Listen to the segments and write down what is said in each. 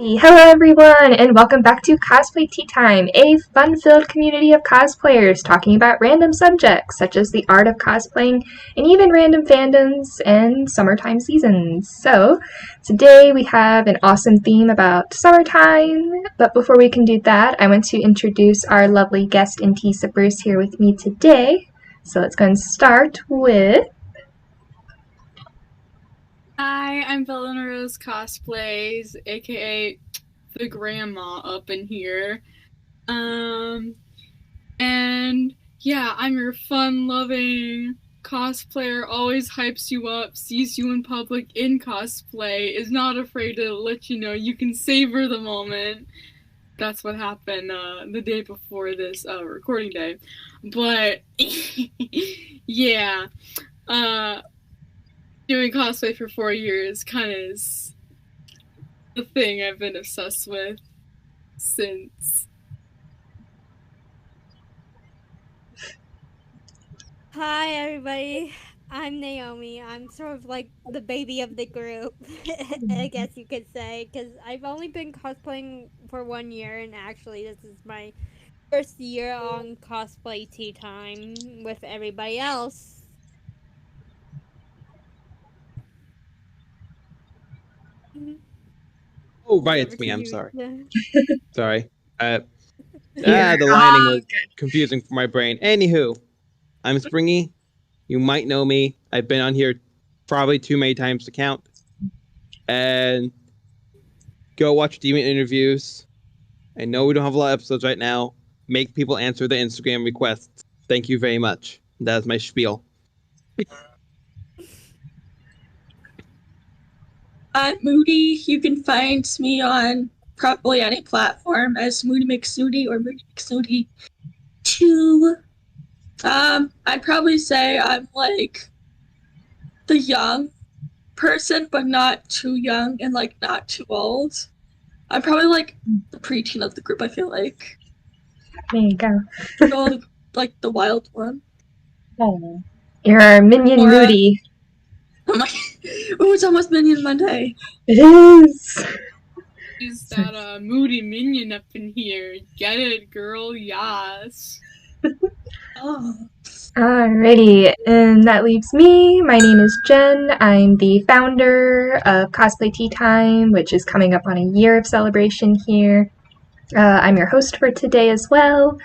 Hello everyone, and welcome back to Cosplay Tea Time, a fun-filled community of cosplayers talking about random subjects such as the art of cosplaying and even random fandoms and summertime seasons. So, today we have an awesome theme about summertime, but before we can do that, I want to introduce our lovely guest and tea sippers here with me today. So let's go and start with... Hi, I'm BelladonnaRoseCosplays, aka the grandma up in here. And yeah, I'm your fun-loving cosplayer, always hypes you up, sees you in public in cosplay, is not afraid to let you know you can savor the moment. That's what happened the day before this recording day. But yeah, doing cosplay for 4 years kind of is the thing I've been obsessed with since. Hi everybody, I'm Naomi. I'm sort of like the baby of the group, I guess you could say, because I've only been cosplaying for 1 year, and actually this is my first year on Cosplay Tea Time with everybody else. Oh, right, it's me. I'm sorry. Sorry. The lining was confusing for my brain. Anywho, I'm Springy. You might know me. I've been on here probably too many times to count. And go watch Demon interviews. I know we don't have a lot of episodes right now. Make people answer the Instagram requests. Thank you very much. That is my spiel. I'm Moody. You can find me on probably any platform as Moody McSnooty or Moody McSnooty 2. I'd probably say I'm like the young person, but not too young and like not too old. I'm probably like the preteen of the group, I feel like. There you go. Like the wild one. Oh. You're Minion Moody. Oh my! Oh, it's almost Minion Monday. It is! Is that moody minion up in here? Get it, girl? Yes. Oh. Alrighty, and that leaves me. My name is Jen. I'm the founder of Cosplay Tea Time, which is coming up on a year of celebration here. I'm your host for today as well.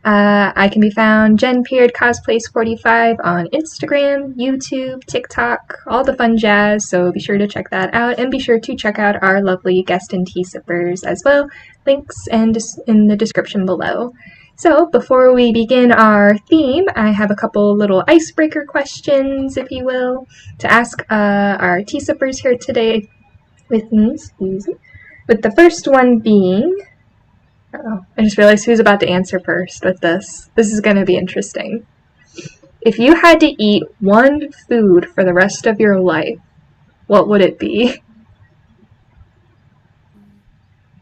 I can be found JenPeardCosplays45 on Instagram, YouTube, TikTok, all the fun jazz, so be sure to check that out, and be sure to check out our lovely guest and tea sippers as well. Links and in the description below. So, before we begin our theme, I have a couple little icebreaker questions, if you will, to ask our tea sippers here today with me, with the first one being... Uh-oh, I just realized who's about to answer first with this. This is going to be interesting. If you had to eat one food for the rest of your life, what would it be?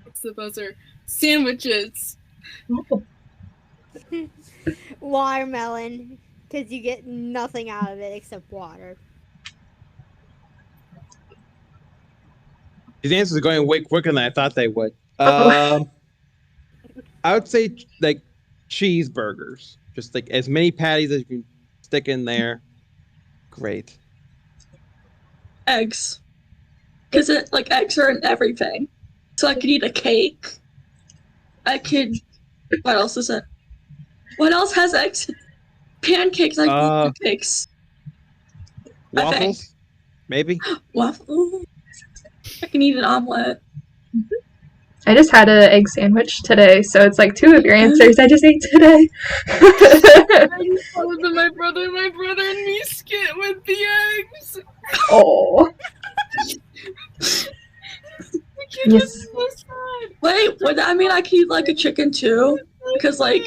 What's the buzzer? Sandwiches. Watermelon, because you get nothing out of it except water. These answers are going way quicker than I thought they would. I would say like cheeseburgers. Just like as many patties as you can stick in there. Great. Eggs. Because eggs are in everything. So I could eat a cake. I could... What else is it? What else has eggs? Pancakes. I can eat cakes. Waffles? Maybe? Waffles. I can eat an omelet. I just had an egg sandwich today, so it's like 2 of your answers I just ate today. My brother and me skit with the eggs. Oh. Yes. So sad. Wait, would that mean I could eat like a chicken too? Because like...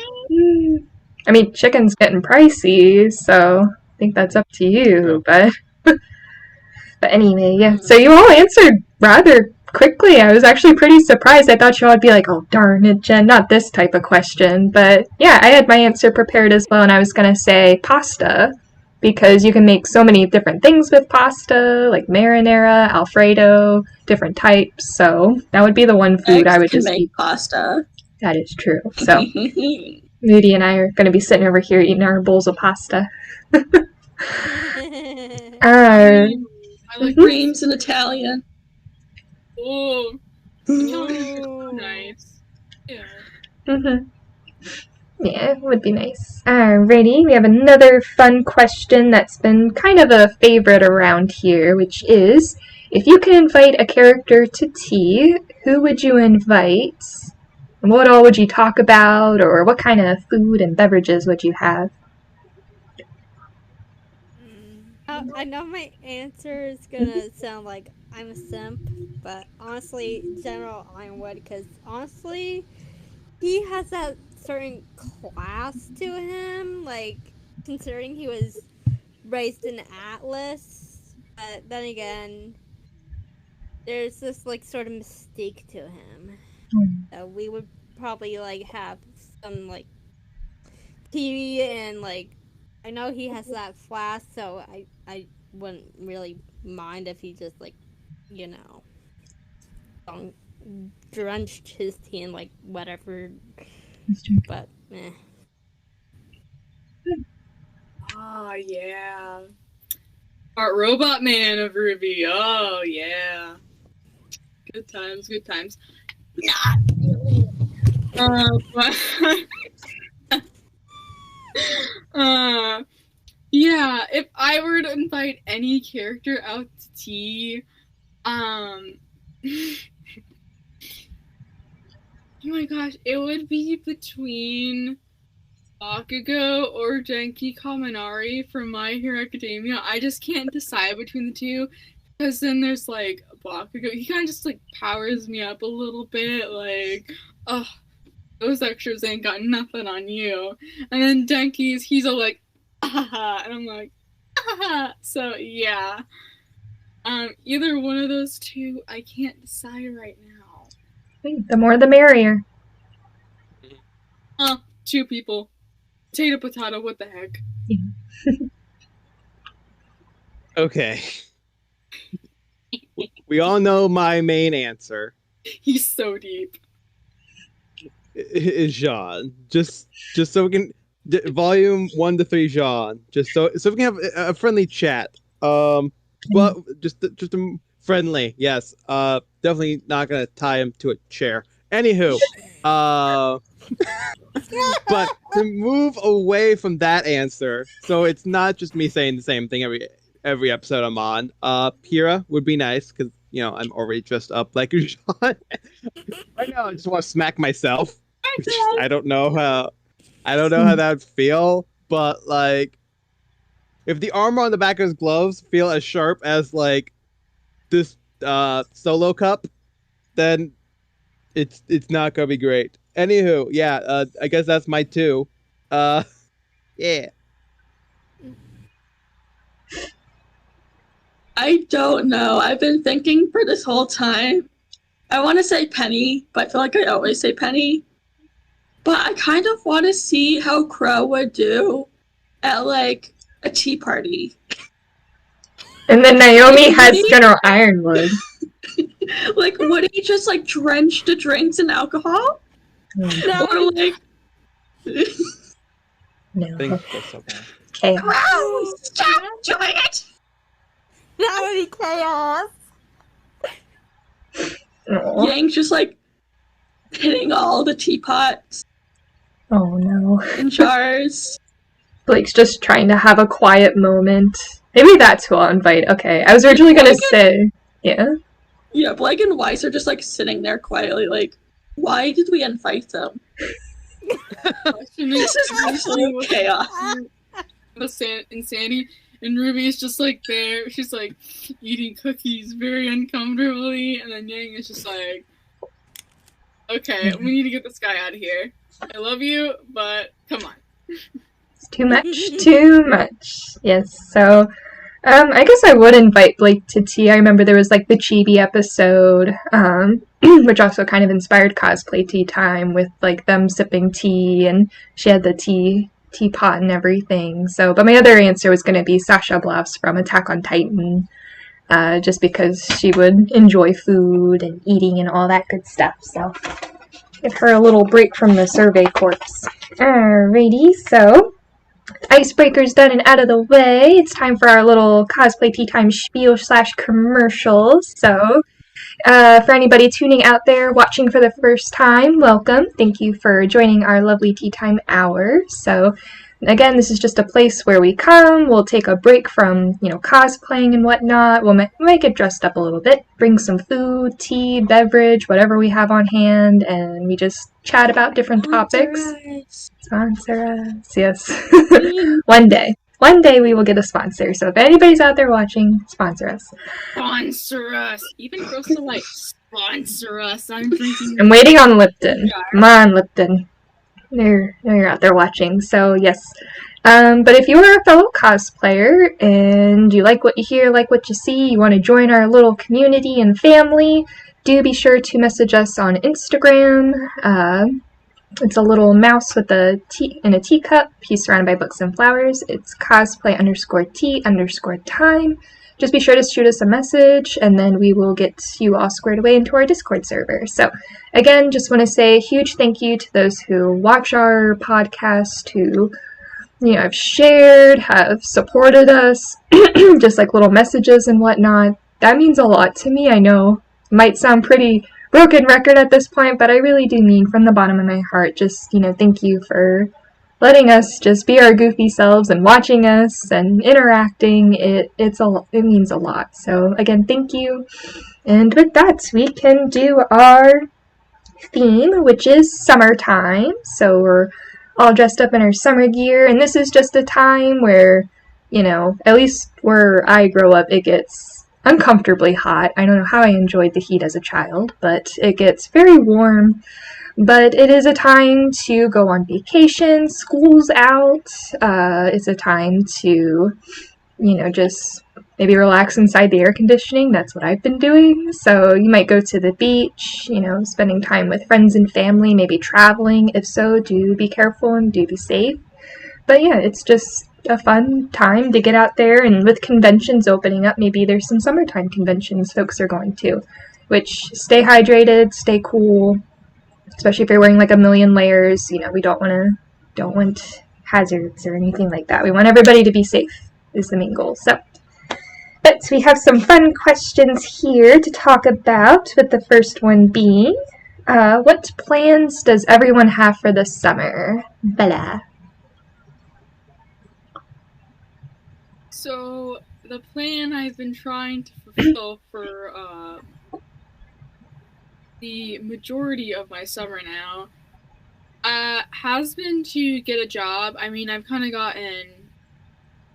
I mean, chicken's getting pricey, so I think that's up to you, but... But anyway, yeah. So you all answered rather quickly. I was actually pretty surprised. I thought you all would be like, oh, darn it, Jen, not this type of question. But yeah, I had my answer prepared as well, and I was going to say pasta. because you can make so many different things with pasta, like marinara, Alfredo, different types. So that would be the one food I would can just make eat. pasta. That is true. So Moody and I are going to be sitting over here eating our bowls of pasta. I like creams in Italian. Oh, Italian so nice. Yeah. Yeah, it would be nice. Alrighty, we have another fun question that's been kind of a favorite around here, which is, if you could invite a character to tea, who would you invite? And what all would you talk about, or what kind of food and beverages would you have? I know my answer is gonna sound like I'm a simp, but honestly, General Ironwood, because honestly, he has that certain class to him, like, considering he was raised in Atlas, but then again, there's this, like, sort of mystique to him. So we would probably, like, have some, like, tea and, like, I know he has that flask, so I wouldn't really mind if he just, like, you know, drenched his tea in, like, whatever. But, eh. Oh, yeah. Art Robot Man of Ruby. Oh, yeah. Good times, good times. Not really. Yeah, if I were to invite any character out to tea, oh my gosh, it would be between Bakugo or Genki Kaminari from My Hero Academia. I just can't decide between the two, because then there's, like, Bakugo. He kind of just, like, powers me up a little bit, like, oh, those extras ain't got nothing on you. And then Denki's, he's all like, ah, and I'm like, ah. So, yeah. Either one of those two, I can't decide right now. The more the merrier. Two people. Potato, what the heck? Okay. We all know my main answer. He's so deep. Is Jean. Just so we can volume 1 to 3 Jean. Just so we can have a friendly chat. Well, just friendly. Yes. Definitely not gonna tie him to a chair. Anywho, but to move away from that answer, so it's not just me saying the same thing every episode I'm on. Pyrrha would be nice because I'm already dressed up like Jean. Right now, I just want to smack myself. I don't know how that would feel, but like, if the armor on the back of his gloves feel as sharp as like this solo cup, then it's not gonna be great. Anywho, yeah, I guess that's my two. Yeah. I don't know. I've been thinking for this whole time. I want to say Penny, but I feel like I always say Penny. But I kind of want to see how Crow would do at, like, a tea party. And then Naomi has General Ironwood. Like, would he just, like, drench the drinks in alcohol? Or, like... No. I think that's okay. Okay. Crow, stop doing it! That would be chaos. Yang's just, like, hitting all the teapots. Oh no. And jars. Blake's just trying to have a quiet moment. Maybe that's who I'll invite. Okay, I was originally gonna say... Yeah? Yeah, Blake and Weiss are just, like, sitting there quietly, like, why did we invite them? This is absolute chaos. Insanity. And Ruby is just, like, there. She's, like, eating cookies very uncomfortably. And then Yang is just like, okay, we need to get this guy out of here. I love you, but come on. It's too much. Too much. Yes, so... I guess I would invite Blake to tea. I remember there was, like, the Chibi episode, which also kind of inspired Cosplay Tea Time with, like, them sipping tea, and she had the tea teapot and everything. So, but my other answer was going to be Sasha Bluffs from Attack on Titan, just because she would enjoy food and eating and all that good stuff. So, give her a little break from the survey corps. Alrighty, so icebreaker's done and out of the way. It's time for our little cosplay tea time spiel / commercials. So, for anybody tuning out there watching for the first time, welcome. Thank you for joining our lovely tea time hour. So, again, this is just a place where we come, we'll take a break from, cosplaying and whatnot, we'll might get dressed up a little bit, bring some food, tea, beverage, whatever we have on hand, and we just chat about different topics. Sponsor us, yes. One day we will get a sponsor, so if anybody's out there watching, sponsor us. Sponsor us! Even Crystal Light, sponsor us! I'm waiting on Lipton. Come on, Lipton. You're out there watching, so yes. But if you are a fellow cosplayer and you like what you hear, like what you see, you want to join our little community and family, do be sure to message us on Instagram. It's a little mouse with a tea in a teacup. He's surrounded by books and flowers. It's cosplay_tea_time. Just be sure to shoot us a message, and then we will get you all squared away into our Discord server. So, again, just want to say a huge thank you to those who watch our podcast, who, have shared, have supported us, just like little messages and whatnot. That means a lot to me. I know it might sound pretty broken record at this point, but I really do mean from the bottom of my heart, just, thank you for letting us just be our goofy selves and watching us and interacting. It means a lot. So again, thank you. And with that, we can do our theme, which is summertime. So we're all dressed up in our summer gear, and this is just a time where, at least where I grow up, it gets uncomfortably hot. I don't know how I enjoyed the heat as a child, but it gets very warm. But it is a time to go on vacation, school's out, it's a time to, just maybe relax inside the air conditioning. That's what I've been doing. So you might go to the beach, spending time with friends and family, maybe traveling. If so, do be careful and do be safe. But yeah, it's just a fun time to get out there, and with conventions opening up, maybe there's some summertime conventions folks are going to, which stay hydrated, stay cool, especially if you're wearing like a million layers. We don't want hazards or anything like that. We want everybody to be safe is the main goal. So, but we have some fun questions here to talk about, with the first one being, what plans does everyone have for this summer? Bella. So, the plan I've been trying to fulfill for the majority of my summer now has been to get a job. I mean, I've kind of gotten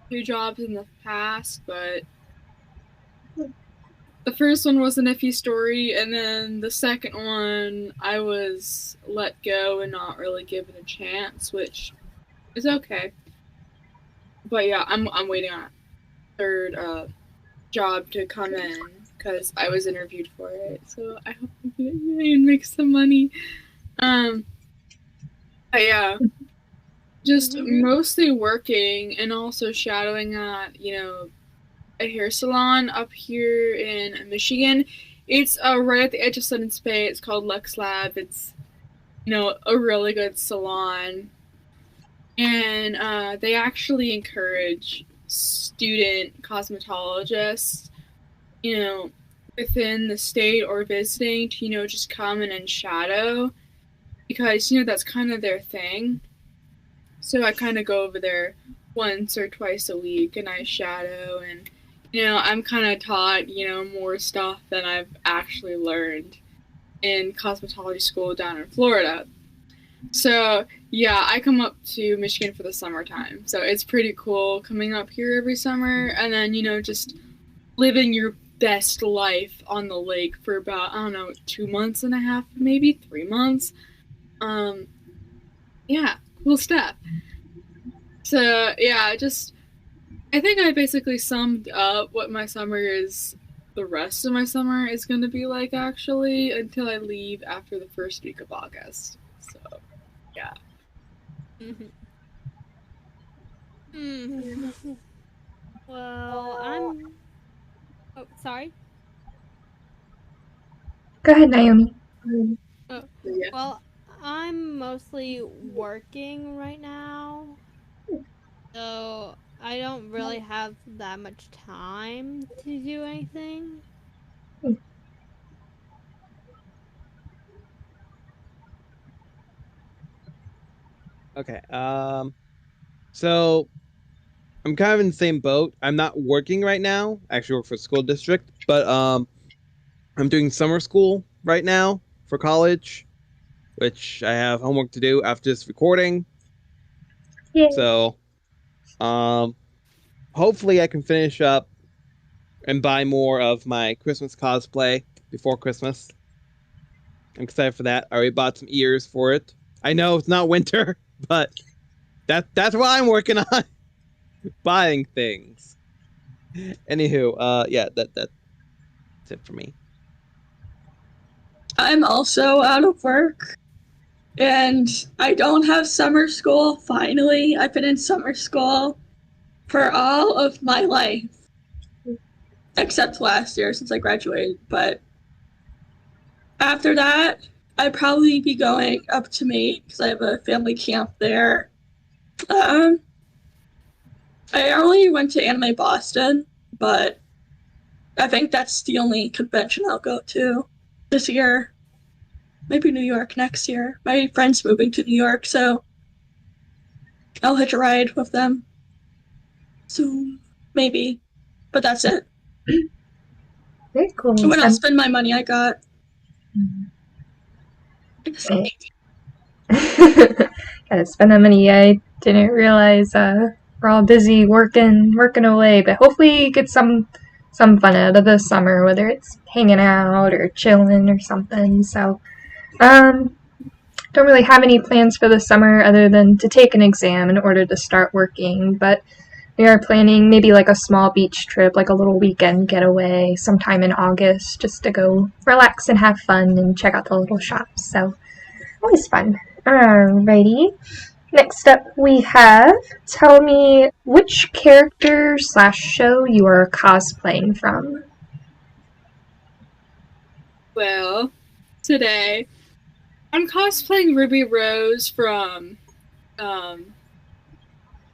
2 jobs in the past, but the first one was an iffy story, and then the second one I was let go and not really given a chance, which is okay. But yeah, I'm waiting on a third job to come in, because I was interviewed for it, so I hope I get it and make some money. But yeah, just mostly working and also shadowing at, a hair salon up here in Michigan. It's right at the edge of Sun and Spay. It's called Lux Lab. It's, a really good salon. And they actually encourage student cosmetologists, within the state or visiting to, just come in and shadow, because, that's kind of their thing. So I kind of go over there once or twice a week and I shadow, and, I'm kind of taught, more stuff than I've actually learned in cosmetology school down in Florida. So, yeah, I come up to Michigan for the summertime. So it's pretty cool coming up here every summer and then, just living your best life on the lake for about, 2 months and a half, maybe 3 months. Yeah, cool stuff. So, yeah, I think I basically summed up what my summer is, the rest of my summer is going to be like, actually, until I leave after the first week of August. So, yeah. Well, I'm. Oh, sorry. Go ahead, Naomi. Oh, well, I'm mostly working right now, so I don't really have that much time to do anything. Okay. So I'm kind of in the same boat. I'm not working right now. I actually work for a school district, but I'm doing summer school right now for college, which I have homework to do after this recording. Yay. So, hopefully I can finish up and buy more of my Christmas cosplay before Christmas. I'm excited for that. I already bought some ears for it. I know it's not winter, but that's what I'm working on. Buying things. Anywho, yeah, that's it for me. I'm also out of work, and I don't have summer school. Finally, I've been in summer school for all of my life, except last year since I graduated. But after that, I'd probably be going up to Maine because I have a family camp there. I only went to Anime Boston, but I think that's the only convention I'll go to this year. Maybe New York next year. My friend's moving to New York, so I'll hitch a ride with them soon, maybe. But that's it. Very cool. When I'll spend my money I got. Gotta spend that money. I didn't realize we're all busy working away, but hopefully you get some fun out of the summer, whether it's hanging out or chilling or something. So, don't really have any plans for the summer other than to take an exam in order to start working, but we are planning maybe like a small beach trip, like a little weekend getaway sometime in August, just to go relax and have fun and check out the little shops. So, always fun. Alrighty. Next up we have, tell me which character / show you are cosplaying from. Well, today I'm cosplaying Ruby Rose from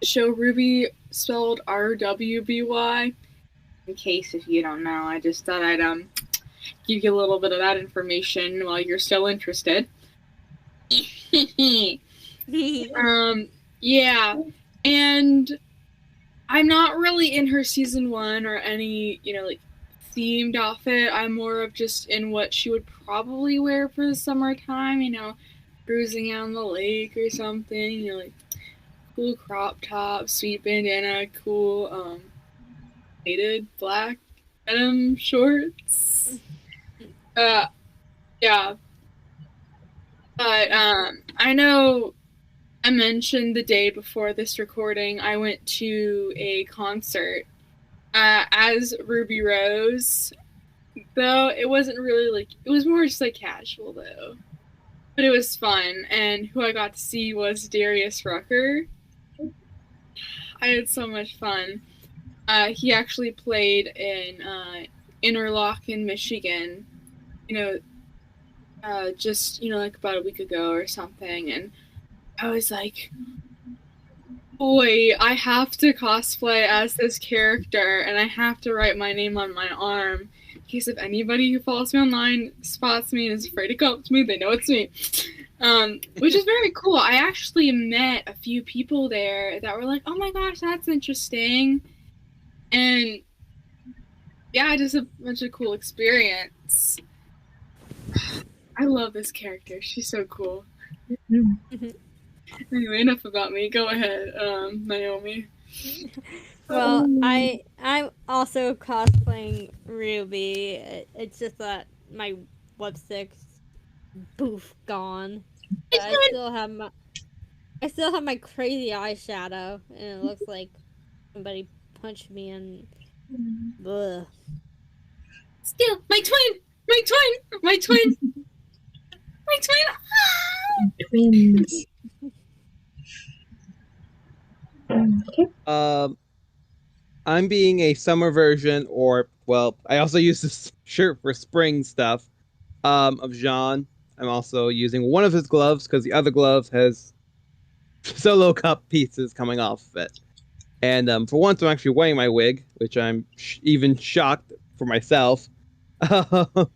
show Ruby, spelled RWBY. In case if you don't know, I just thought I'd give you a little bit of that information while you're still interested. Yeah, and I'm not really in her season 1 or any, like, themed outfit. I'm more of just in what she would probably wear for the summertime, cruising out on the lake or something, like cool crop top, sweet bandana, cool faded black denim shorts. Yeah. But I know I mentioned the day before this recording I went to a concert as Ruby Rose, though it wasn't really it was more just casual though. But it was fun, and who I got to see was Darius Rucker. I had so much fun. He actually played in Interlochen, Michigan, just, about a week ago or something, and I was like, boy, I have to cosplay as this character, and I have to write my name on my arm, in case if anybody who follows me online spots me and is afraid to come up to me, they know it's me. Which is very cool. I actually met a few people there that were like, oh my gosh, that's interesting. And yeah, just a bunch of cool experience. I love this character. She's so cool. Anyway, enough about me. Go ahead, Naomi. Well, I'm also cosplaying Ruby. It's just that my lipstick's poof gone. But I still have my crazy eyeshadow, and it looks like somebody punched me in. Ugh. Still, my twin. Twins. Okay. I'm being a summer version, or well, I also use this shirt for spring stuff. Of Jean. I'm also using one of his gloves because the other glove has solo cup pieces coming off of it. And for once, I'm actually wearing my wig, which I'm even shocked for myself. But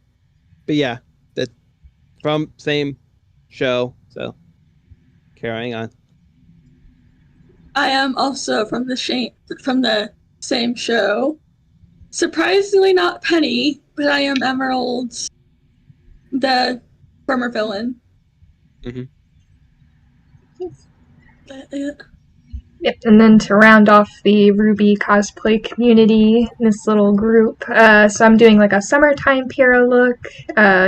yeah, that from same show. So carrying on. I am also from the same show. Surprisingly, not Penny, but I am Emerald, the former villain. Mm-hmm. Yep, and then to round off the Ruby cosplay community, this little group, so I'm doing like a summertime Pyrrha look,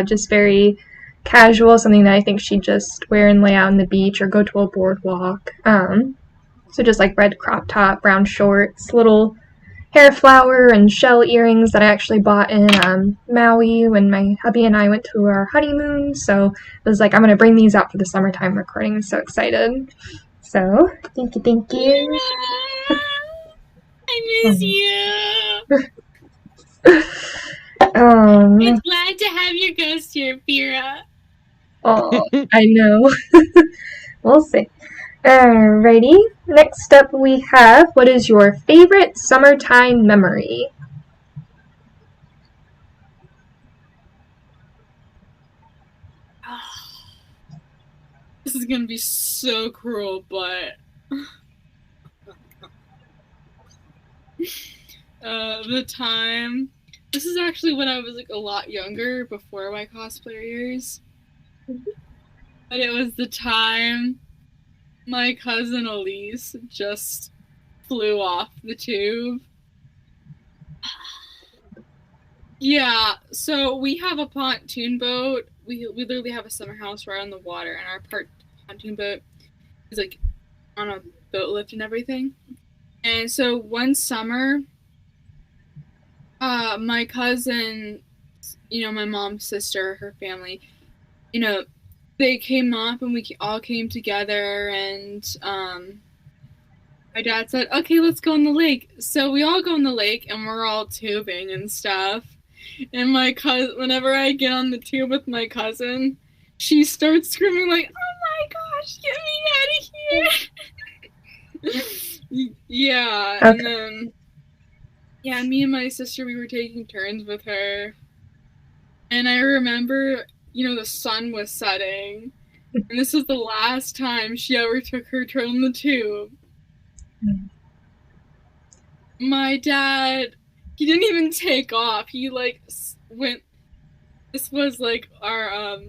just very casual, something that I think she'd just wear and lay out on the beach or go to a boardwalk. So just like red crop top, brown shorts, little hair flower and shell earrings that I actually bought in Maui when my hubby and I went to our honeymoon, so I was like, I'm going to bring these out for the summertime recording. I'm so excited. So, thank you. Yeah, I miss you. It's glad to have your ghost here, Pyrrha. Oh, I know. We'll see. Alrighty. Next up we have, what is your favorite summertime memory? This is gonna be so cruel, but the time. This is actually when I was like a lot younger, before my cosplayer years. But it was the time my cousin Elise just flew off the tube. Yeah, so we have a pontoon boat. We literally have a summer house right on the water, and our pontoon boat is like on a boat lift and everything. And so one summer, my cousin, my mom's sister, her family, they came up and we all came together, and my dad said, okay, let's go in the lake. So we all go in the lake and we're all tubing and stuff. And my cousin, whenever I get on the tube with my cousin, she starts screaming like, oh my gosh, get me out of here. Yeah, okay. And then, me and my sister, we were taking turns with her. And I remember, the sun was setting. And this was the last time she ever took her turn on the tube. My dad, he didn't even take off. He went. This was our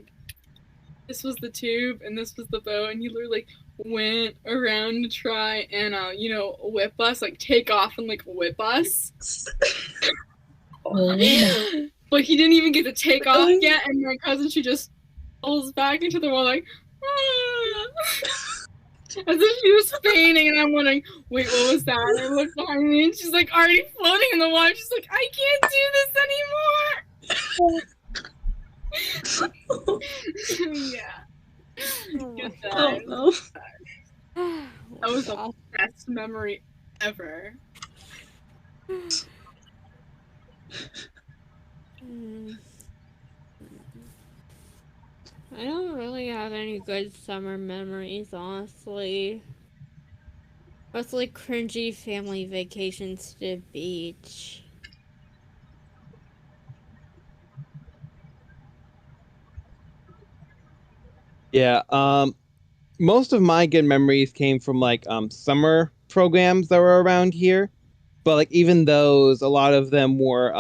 this was the tube and this was the boat, and he literally went around to try and whip us, take off and whip us. Oh. But he didn't even get to take off yet, and my cousin, she just pulls back into the wall as if she was fainting, and I'm wondering, wait, what was that? And I look behind me, and she's already floating in the water. She's like, I can't do this anymore. Yeah. Oh no. That was the best memory ever. I don't really have any good summer memories, honestly. Mostly cringy family vacations to the beach. Yeah, most of my good memories came from summer programs that were around here, but even those, a lot of them were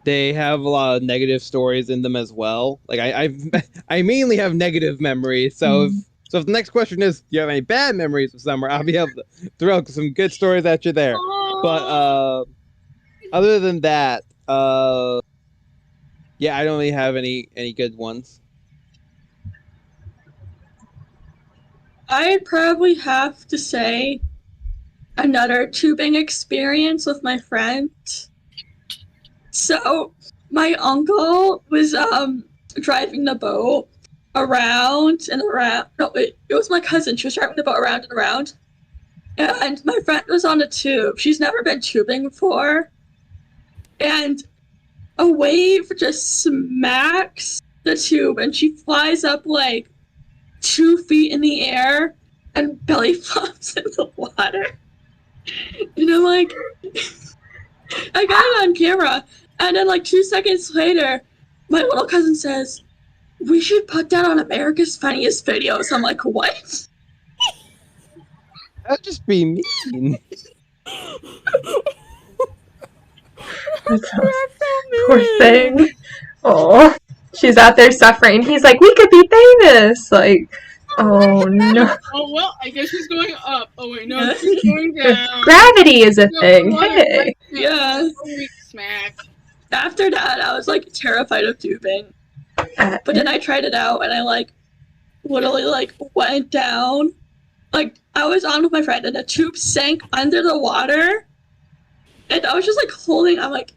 they have a lot of negative stories in them as well. I mainly have negative memories, so if the next question is, do you have any bad memories of summer, I'll be able to throw some good stories at you there. But other than that, I don't really have any good ones. I'd probably have to say another tubing experience with my friend. So my uncle was driving the boat around and around. No, it was my cousin. She was driving the boat around and around. And my friend was on a tube. She's never been tubing before. And a wave just smacks the tube and she flies up like 2 feet in the air and belly flops in the water. And I'm like, I got it on camera. And then like 2 seconds later, my little cousin says, "We should put that on America's Funniest Videos." I'm like, what? That'd just be mean. That's so poor thing. Oh, she's out there suffering. He's like, we could be famous. Like, oh no. Oh well, I guess she's going up. Oh wait, no, she's going down. Gravity is a No, thing. water, Hey. right? Yeah. Smack. After that, I was like terrified of tubing. But then I tried it out and I like literally like went down. Like I was on with my friend and the tube sank under the water. And I was just like holding, I'm like,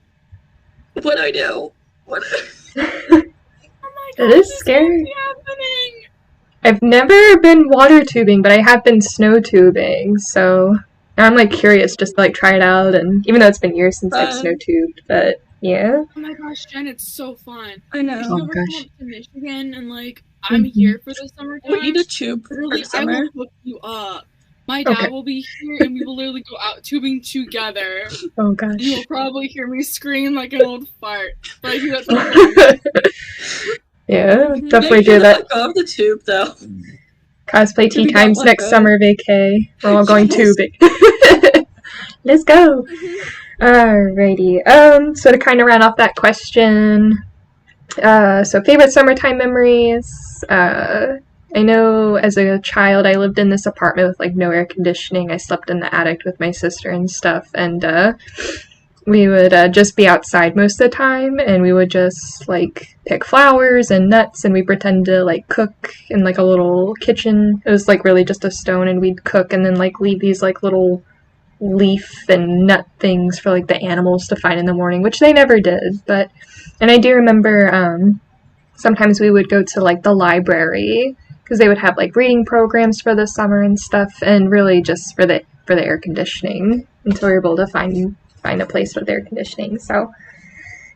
what do I do? What? Oh my God, It is this scary. is happening. I've never been water tubing, but I have been snow tubing, so I'm like curious just to like try it out, and even though it's been years since I've snow tubed, but yeah. Oh my gosh, Jen, it's so fun. I know. If Oh you ever gosh. come up to Michigan and like I'm here for the summertime, We need a tube for literally, I summer. will hook you up. My dad Okay. will be here and we will literally go out tubing together. Oh gosh. You will probably hear me scream like an old fart. But I do that sometimes. Yeah, They definitely do should that. let go of the tube though. Cosplay tea we don't times let next go. summer vacay. We're all going Yes. tubing. Let's go. Alrighty. So to kind of round off that question, so favorite summertime memories. I know as a child I lived in this apartment with like no air conditioning. I slept in the attic with my sister and stuff, and we would just be outside most of the time, and we would just like pick flowers and nuts, and we pretend to like cook in like a little kitchen. It was like really just a stone, and we'd cook and then like leave these like little leaf and nut things for like the animals to find in the morning, which they never did. But and I do remember sometimes we would go to like the library because they would have like reading programs for the summer and stuff, and really just for the air conditioning until we were able to find a place with air conditioning. So,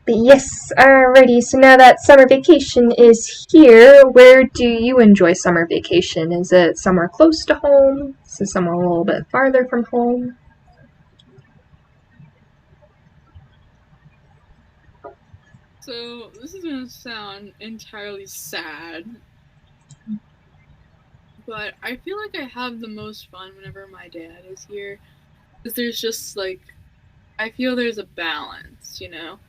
but yes, alrighty. So now that summer vacation is here, where do you enjoy summer vacation? Is it somewhere close to home? Is it somewhere a little bit farther from home? So this is gonna sound entirely sad, but I feel like I have the most fun whenever my dad is here. Because there's just like, I feel there's a balance, you know?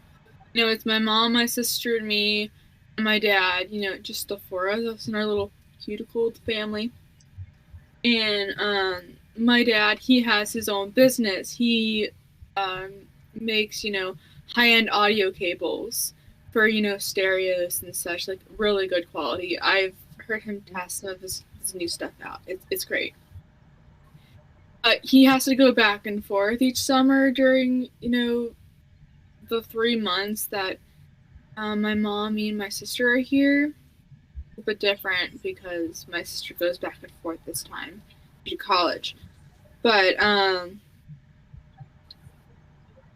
You know, it's my mom, my sister, and me, and my dad, you know, just the four of us in our little cuticled family. And my dad, he has his own business. He makes, you know, high-end audio cables for, you know, stereos and such, like really good quality. I've heard him test some of his new stuff out. It's great. But he has to go back and forth each summer during, you know, the 3 months that my mom, me, and my sister are here. A bit different because my sister goes back and forth this time to college. But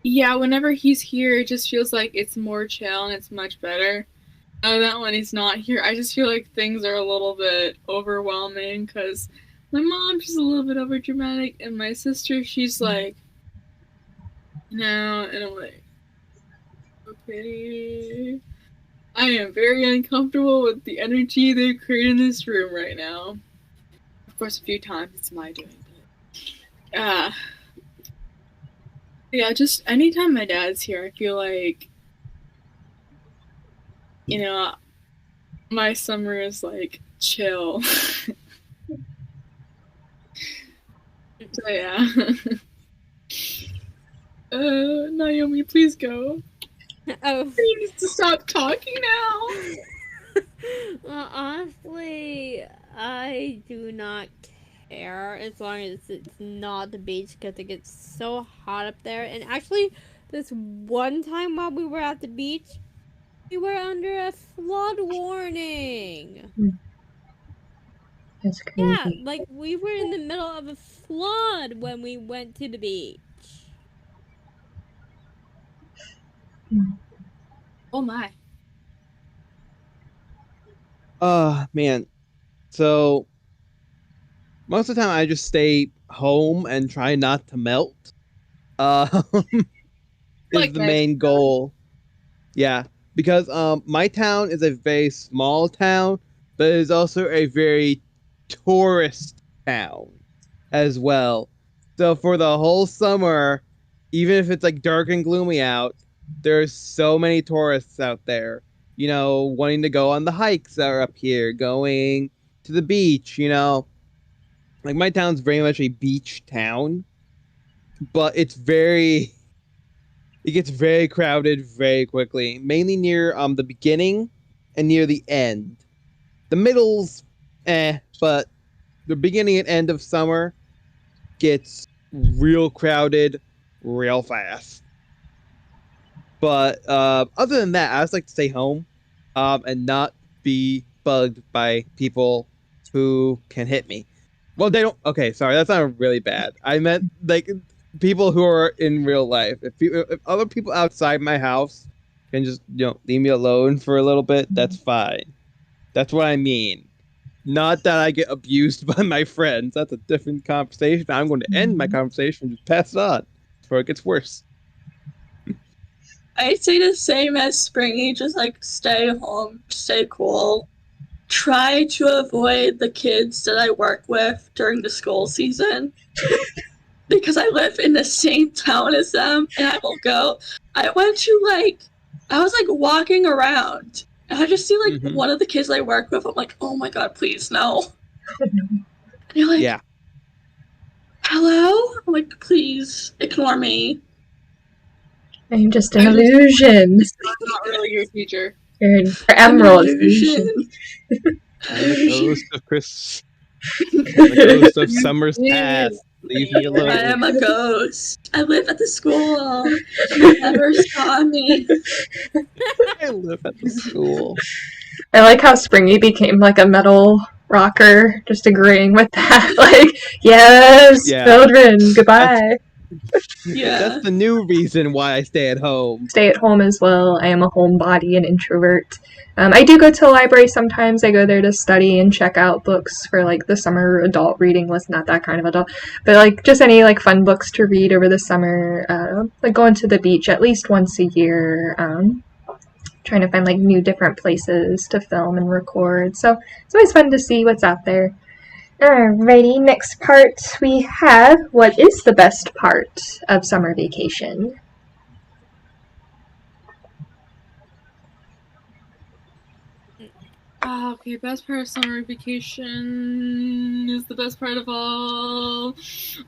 yeah, whenever he's here, it just feels like it's more chill and it's much better. That when he's not here, I just feel like things are a little bit overwhelming because my mom, she's a little bit overdramatic, and my sister, she's like, no, and I'm like, okay. I am very uncomfortable with the energy they create in this room right now. Of course, a few times it's my doing, but yeah, just anytime my dad's here, I feel like, you know, my summer is like chill. So yeah. Naomi, please go. Oh. You need to stop talking now. Well, honestly, I do not care as long as it's not the beach because it gets so hot up there. And actually, this one time while we were at the beach, we were under a flood warning. That's crazy. Yeah, like we were in the middle of a flood when we went to the beach. Oh my. Man. So most of the time I just stay home and try not to melt. Is the main goal. Yeah, because my town is a very small town, but it is also a very tourist town as well. So for the whole summer, even if it's like dark and gloomy out, there's so many tourists out there, wanting to go on the hikes that are up here, going to the beach, Like my town's very much a beach town, but it gets very crowded very quickly, mainly near the beginning and near the end. The middle's but the beginning and end of summer gets real crowded real fast. But other than that, I just like to stay home and not be bugged by people who can hit me. Well, they don't. Okay, sorry, that sounded really bad. I meant like people who are in real life. If other people outside my house can just leave me alone for a little bit, that's fine. That's what I mean. Not that I get abused by my friends. That's a different conversation. I'm going to end my conversation and just pass it on before it gets worse. I'd say the same as Springy, just like stay home, stay cool. Try to avoid the kids that I work with during the school season. Because I live in the same town as them, and I will go. I was walking around, and I just see one of the kids I work with. I'm like, oh my god, please no. And they're like, yeah. Hello? I'm like, please ignore me. I'm just an illusion. I'm not really your teacher. You're an emerald illusion. I'm the ghost of Chris. I'm the ghost of summers past. Leave me alone. I am a ghost. I live at the school. You never saw me. I live at the school. I like how Springy became like a metal rocker, just agreeing with that. Like, yes, children, goodbye. That's the new reason why I stay at home. Stay at home as well. I am a homebody and introvert. I do go to the library sometimes. I go there to study and check out books for like the summer adult reading list. Not that kind of adult, but like just any like fun books to read over the summer. Like going to the beach at least once a year. Trying to find like new different places to film and record. So it's always fun to see what's out there. Alrighty, next part we have, what is the best part of summer vacation? Okay, best part of summer vacation is the best part of all.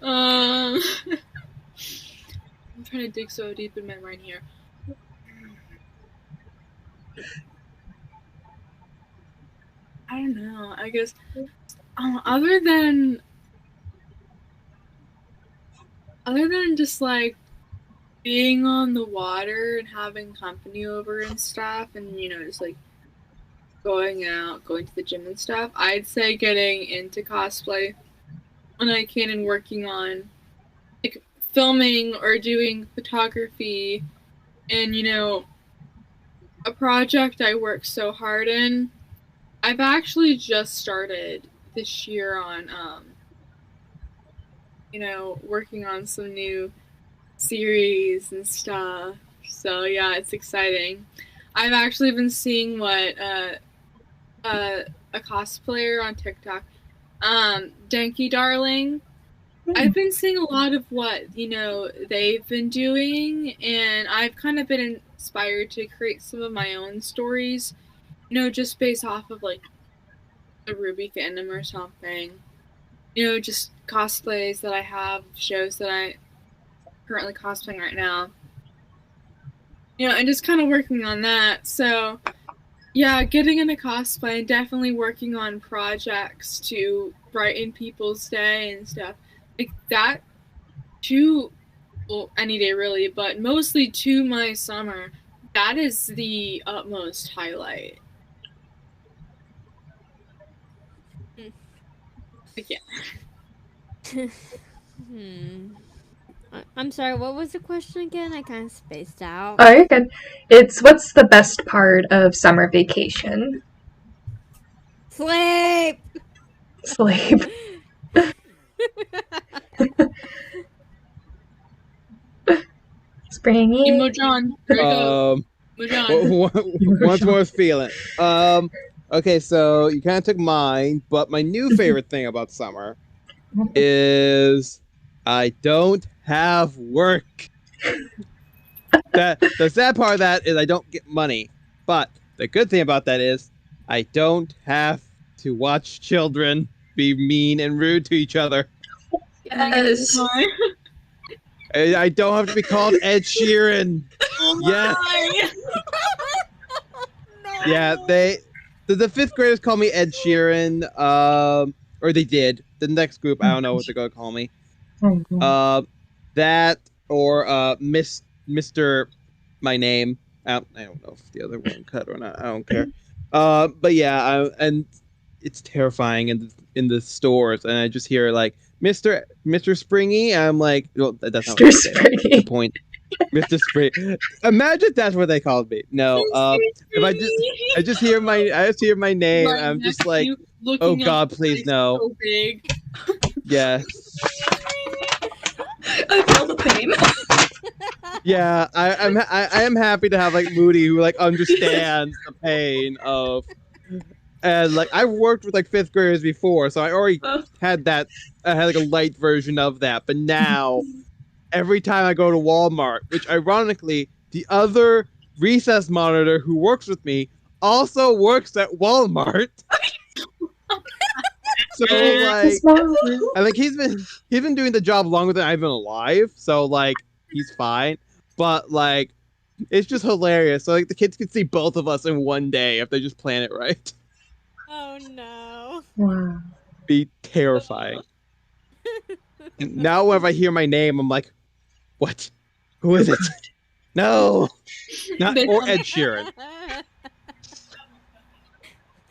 I'm trying to dig so deep in my brain here. I don't know. I guess other than just like being on the water and having company over and stuff, and just like going out, going to the gym and stuff, I'd say getting into cosplay when I can and working on like filming or doing photography and a project I work so hard in. I've actually just started this year on working on some new series and stuff. So yeah, it's exciting. I've actually been seeing what a cosplayer on TikTok, Denki Darling. I've been seeing a lot of what they've been doing, and I've kind of been inspired to create some of my own stories, just based off of like the Ruby fandom or something. Just cosplays that I have, shows that I currently cosplaying right now. And just kind of working on that. So yeah, getting into cosplay and definitely working on projects to brighten people's day and stuff. Like that any day really, but mostly to my summer, that is the utmost highlight. Yeah. I'm sorry, what was the question again? I kind of spaced out. Oh, you're good. It's what's the best part of summer vacation? Sleep! Sleep. Springy. Mojon, break up. Mojon. Once more feeling. Okay, so you kind of took mine, but my new favorite thing about summer is I don't have work. The sad part of that is I don't get money, but the good thing about that is I don't have to watch children be mean and rude to each other. Yes. I don't have to be called Ed Sheeran. Oh Yes. No. Yeah, the fifth graders call me Ed Sheeran, or they did. The next group, I don't know what they're gonna call me. That or Mr. My name. I don't know if the other one cut or not. I don't care. But yeah, and it's terrifying in the stores, and I just hear like Mr. Springy. And I'm like, well, that's not what Springy. the point. Mr. Spring. Imagine that's what they called me. No, if I just hear my name, Right I'm just next to like, you, looking oh up, God, please it's no. So big. Yes. I feel the pain. Yeah, I am happy to have like Moody who like understands the pain of, and like I worked with like fifth graders before, so I already had that. I had like a light version of that, but now every time I go to Walmart, which ironically, the other recess monitor who works with me also works at Walmart. So like, I think he's been doing the job longer than I've been alive. So like, he's fine. But like, it's just hilarious. So like, the kids can see both of us in one day if they just plan it right. Oh no. Wow. Be terrifying. Now, whenever I hear my name, I'm like, what? Who is it? No, not or Ed Sheeran.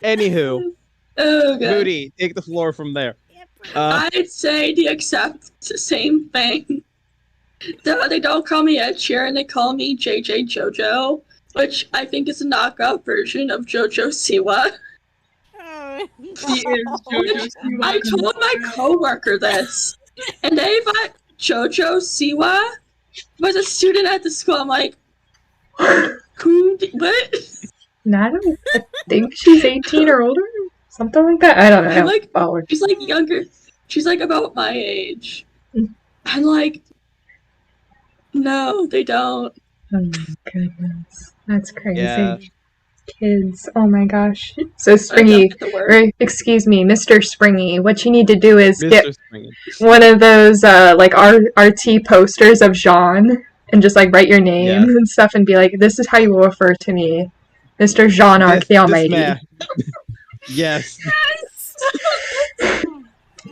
Anywho, Oh, God. Moody, take the floor from there. I'd say the exact same thing. They don't call me Ed Sheeran, they call me JJ Jojo, which I think is a knockoff version of Jojo Siwa. Oh, He is JoJo Siwa. I told my coworker this, and they thought Jojo Siwa was a student at the school. I'm like, what? I think she's 18 or older, something like that. I don't know. I'm like, Oh, she's like younger. She's like about my age. I'm like, no, they don't. Oh my goodness, that's crazy. Yeah. Kids, oh my gosh. So Springy, or excuse me, Mr. Springy, what you need to do is Mr. get Springy. one of those like RT posters of Jean and just like write your name and stuff and be like, this is how you will refer to me, Mr. Jean-Arc the Almighty. Yes.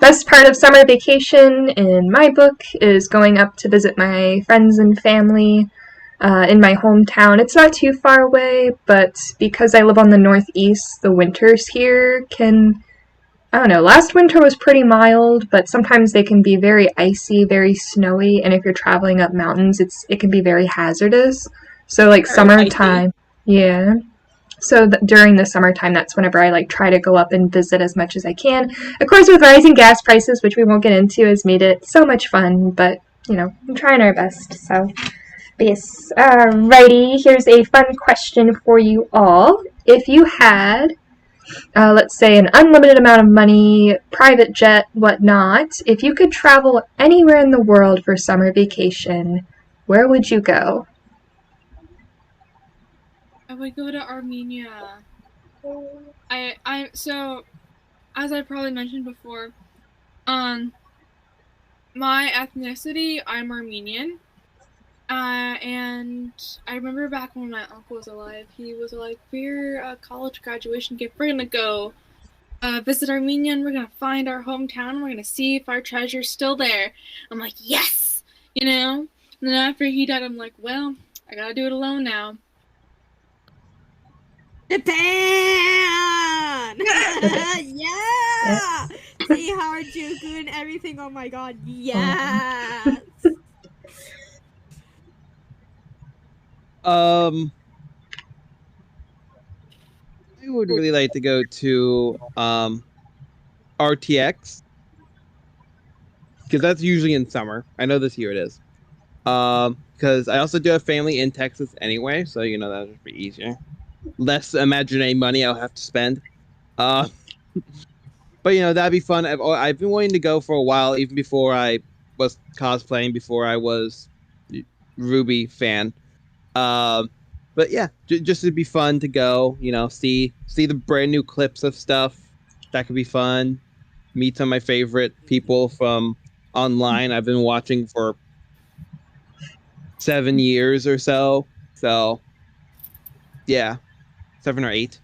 Best part of summer vacation in my book is going up to visit my friends and family in my hometown. It's not too far away, but because I live on the northeast, the winters here can, I don't know, last winter was pretty mild, but sometimes they can be very icy, very snowy, and if you're traveling up mountains, it can be very hazardous. So like summertime, yeah. So during the summertime, that's whenever I like try to go up and visit as much as I can. Of course, with rising gas prices, which we won't get into, has made it so much fun, but you know, I'm trying our best, so. Yes, alrighty, here's a fun question for you all. If you had, let's say, an unlimited amount of money, private jet, whatnot, if you could travel anywhere in the world for summer vacation, where would you go? I would go to Armenia. So, as I probably mentioned before, my ethnicity, I'm Armenian. And I remember back when my uncle was alive, he was like, for your college graduation gift, we're gonna go visit Armenia and we're gonna find our hometown, we're gonna see if our treasure's still there. I'm like, yes! You know? And then after he died, I'm like, well, I gotta do it alone now. Japan! Yeah! see Harajuku and everything. Oh my god, yes. I would really like to go to RTX because that's usually in summer. I know this year it is. Because I also do have family in Texas anyway, so that would be easier. Less imaginary money I'll have to spend. But that'd be fun. I've been wanting to go for a while, even before I was cosplaying, before I was Ruby fan. But yeah, just it'd be fun to go. See the brand new clips of stuff. That could be fun. Meet some of my favorite people from online. I've been watching for 7 years or so. So yeah, 7 or 8,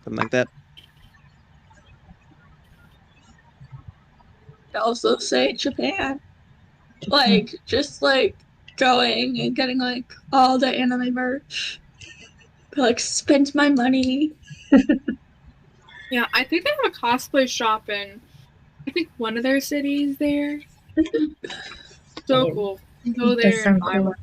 something like that. I'd also say Japan. Just going and getting all the anime merch. Spend my money. Yeah, I think they have a cosplay shop in, I think, one of their cities there. So cool. Go there and buy one.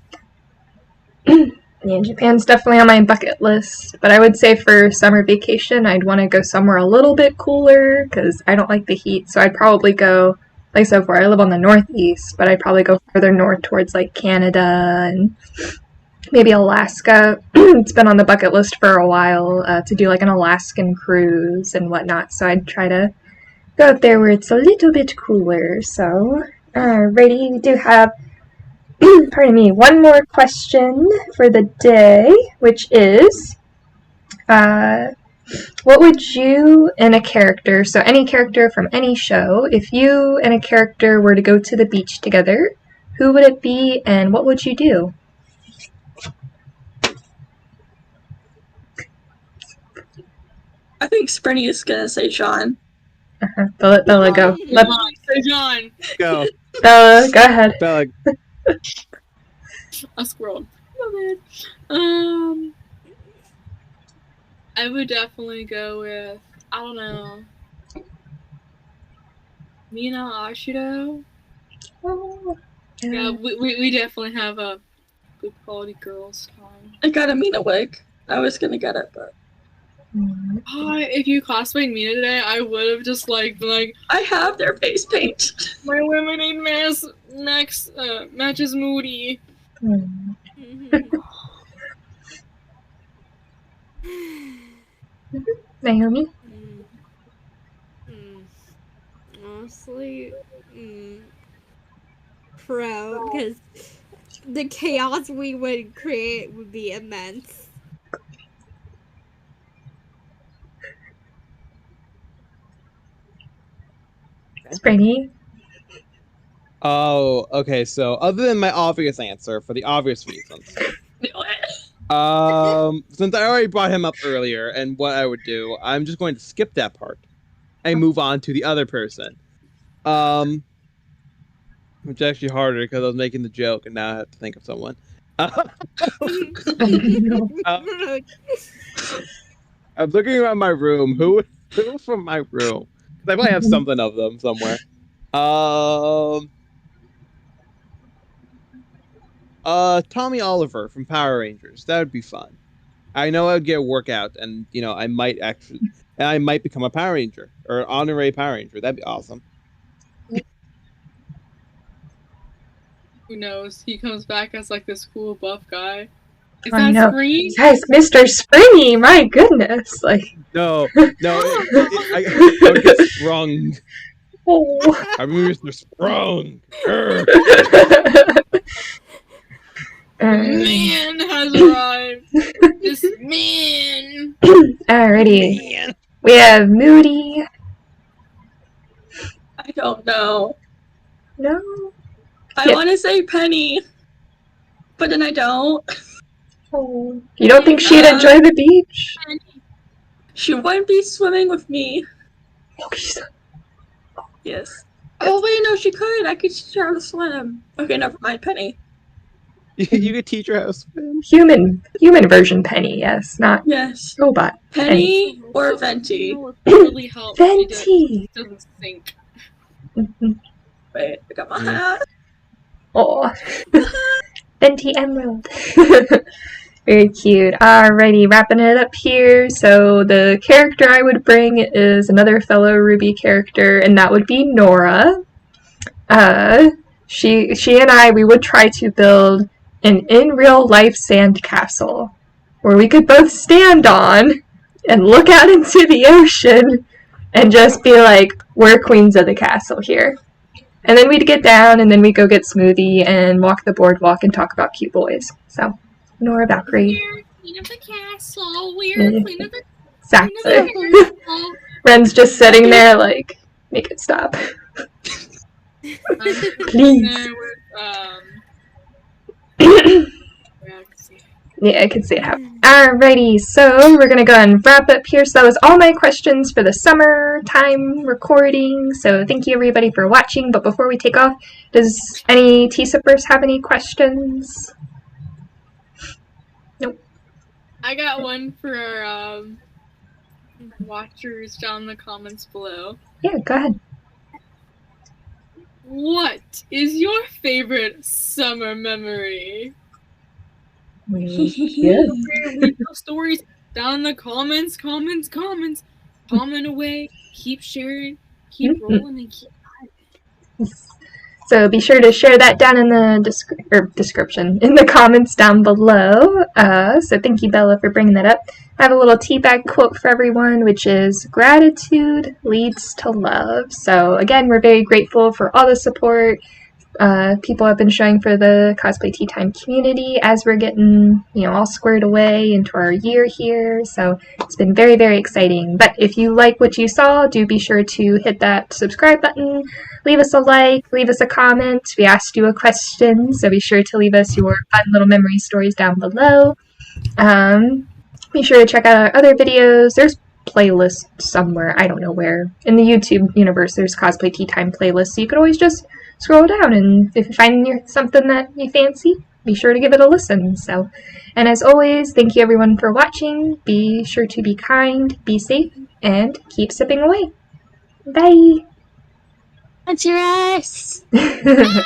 Yeah, Japan's definitely on my bucket list, but I would say for summer vacation, I'd want to go somewhere a little bit cooler because I don't like the heat. So I'd probably go, so far I live on the northeast, but I'd probably go further north towards Canada and maybe Alaska. It's been on the bucket list for a while to do an Alaskan cruise and whatnot. So I'd try to go up there where it's a little bit cooler. So, alrighty, we do have pardon me, one more question for the day, which is, what would you and a character, so any character from any show, if you and a character were to go to the beach together, who would it be and what would you do? I think Springy is gonna say John. Bella, go. Say John. Go. Bella, go ahead. Bella. A squirrel. I would definitely go with, I don't know, Mina Ashido. Oh, Yeah, we definitely have a good quality girls time. I got a Mina wig. I was gonna get it, but if you cosplayed Mina today, I would have just been like, I have their face paint. My lemonade matches Moody. Naomi? Honestly, Pro, because the chaos we would create would be immense. Springy? Oh, okay. So other than my obvious answer for the obvious reasons, since I already brought him up earlier and what I would do, I'm just going to skip that part and move on to the other person. Which is actually harder because I was making the joke and now I have to think of someone. I'm looking around my room. Who from my room? I might have something of them somewhere. Tommy Oliver from Power Rangers. That would be fun. I know I would get a workout, and I might become a Power Ranger or an honorary Power Ranger. That'd be awesome. Who knows? He comes back as this cool buff guy. Is I that know. Springy? Yes, Mr. Springy, my goodness. No, I would get sprung. Oh. I'm Mr. Sprung. Man has arrived. This man. Alrighty. Man. We have Moody. I don't know. No. I want to say Penny, but then I don't. Oh. You don't think she'd enjoy the beach? She wouldn't be swimming with me. Yes. Oh wait, no, she could. I could teach her how to swim. Okay, never mind, Penny. You could teach her how to swim. Human version Penny, yes, not Yes. robot Penny or Venti. You know what really helps? Venti! It doesn't sink. Wait, I got my hat. Oh, Venti Emerald. Very cute. Alrighty, wrapping it up here. So the character I would bring is another fellow Ruby character, and that would be Nora. She and I, we would try to build an in real life sand castle where we could both stand on and look out into the ocean and just be like, we're queens of the castle here. And then we'd get down and then we'd go get smoothie and walk the boardwalk and talk about cute boys. So, Nora Valkyrie. We're queen of the castle. We're queen of the Exactly. Ren's just sitting there like, make it stop. Please. Yeah, I can see it happen. Alrighty, so we're gonna go and wrap up here. So that was all my questions for the summertime recording. So thank you everybody for watching. But before we take off, does any T-Sippers have any questions? Nope. I got one for our watchers down in the comments below. Yeah, go ahead. What is your favorite summer memory? Yeah. Leave those stories down in the comments. Comment away. Keep sharing. Keep rolling and keep diving. So be sure to share that down in the description, in the comments down below. So thank you, Bella, for bringing that up. I have a little teabag quote for everyone, which is, gratitude leads to love. So again, we're very grateful for all the support people have been showing for the Cosplay Tea Time community as we're getting, all squared away into our year here. So it's been very, very exciting. But if you like what you saw, do be sure to hit that subscribe button, leave us a like, leave us a comment. We asked you a question, so be sure to leave us your fun little memory stories down below. Be sure to check out our other videos. There's playlists somewhere, I don't know where. In the YouTube universe, there's Cosplay Tea Time playlists, so you could always just scroll down, and if you find something that you fancy, be sure to give it a listen. So, and as always, thank you everyone for watching. Be sure to be kind, be safe, and keep sipping away. Bye! Adventurous! Bye!